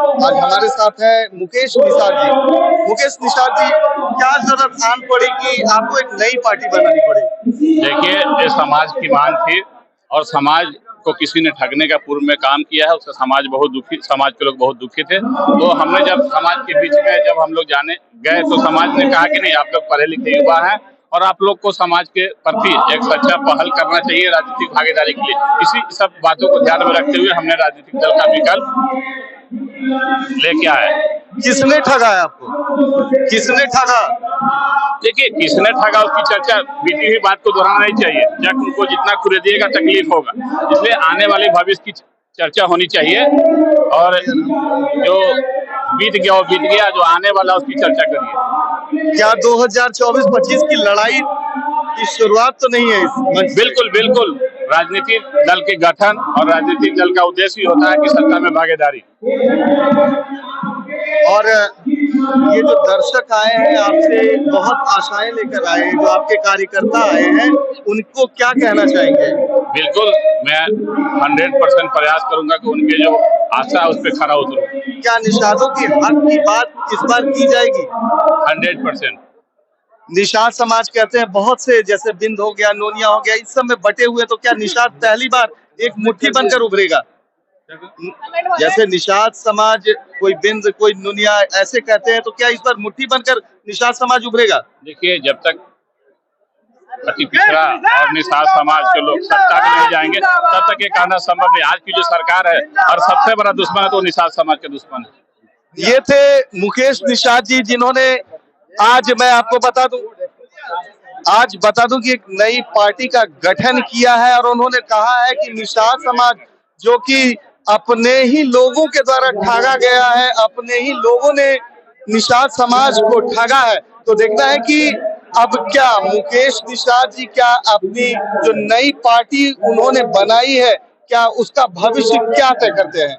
आज हमारे साथ है मुकेश निषाद जी। मुकेश निषाद जी, क्या जरूरत आन पड़ी कि आपको एक नई पार्टी बनानी पड़ी? देखिए, ये समाज की मांग थी और समाज को किसी ने ठगने का पूर्व में काम किया है, उससे समाज बहुत दुखी, समाज के लोग बहुत दुखी थे। तो हमने जब समाज के बीच में जब हम लोग जाने गए तो समाज ने कहा कि नहीं, आप लोग पढ़े लिखे युवा हैं और आप लोग को समाज के प्रति एक सच्चा पहल करना चाहिए राजनीतिक भागीदारी के लिए। इसी सब बातों को ध्यान में रखते हुए हमने राजनीतिक दल का विकल्प लेके आए। किसने ठगा है आपको? किसने ठगा? देखिए, किसने ठगा उसकी चर्चा बीती हुई बात को दोहराना नहीं चाहिए। जब उनको जितना कुरेदिएगा तकलीफ होगा, इसलिए आने वाले भविष्य की चर्चा होनी चाहिए और जो बीत गया वो बीत गया, जो आने वाला उसकी चर्चा करिए। क्या 2024-25 की लड़ाई की शुरुआत तो नहीं है इस मंच? बिल्कुल बिल्कुल, राजनीतिक दल के गठन और राजनीतिक दल का उद्देश्य ही होता है कि सत्ता में भागीदारी। और ये जो दर्शक आए हैं आपसे बहुत आशाएं लेकर आए हैं, जो आपके कार्यकर्ता आए हैं, उनको क्या कहना चाहेंगे? बिल्कुल, मैं 100% प्रयास करूंगा कि उनके जो आशा है उस पर खरा उतरूं। क्या निषादों की हक की बात इस बार की जाएगी? 100%। निषाद समाज कहते हैं बहुत से, जैसे बिंद हो गया, नोनिया हो गया, इस सब में बटे हुए, तो क्या निषाद पहली बार एक मुट्ठी बनकर उभरेगा? जैसे निषाद समाज, कोई बिंद, कोई नुनिया ऐसे कहते हैं, तो क्या इस बार मुट्ठी बनकर निषाद समाज उभरेगा? देखिए, जब तक अति पिछड़ा और निषाद समाज के लोग सत्ता में नहीं जाएंगे तब तक ये कहना संभव नहीं। आज की जो सरकार है और सबसे बड़ा दुश्मन है तो निषाद समाज के दुश्मन है। ये थे मुकेश निषाद जी, जिन्होंने आज मैं आपको बता दूं कि एक नई पार्टी का गठन किया है और उन्होंने कहा है कि निषाद समाज, जो कि अपने ही लोगों के द्वारा ठगा गया है, अपने ही लोगों ने निषाद समाज को ठगा है, तो देखना है कि अब क्या मुकेश निषाद जी क्या अपनी जो नई पार्टी उन्होंने बनाई है, क्या उसका भविष्य क्या तय करते हैं।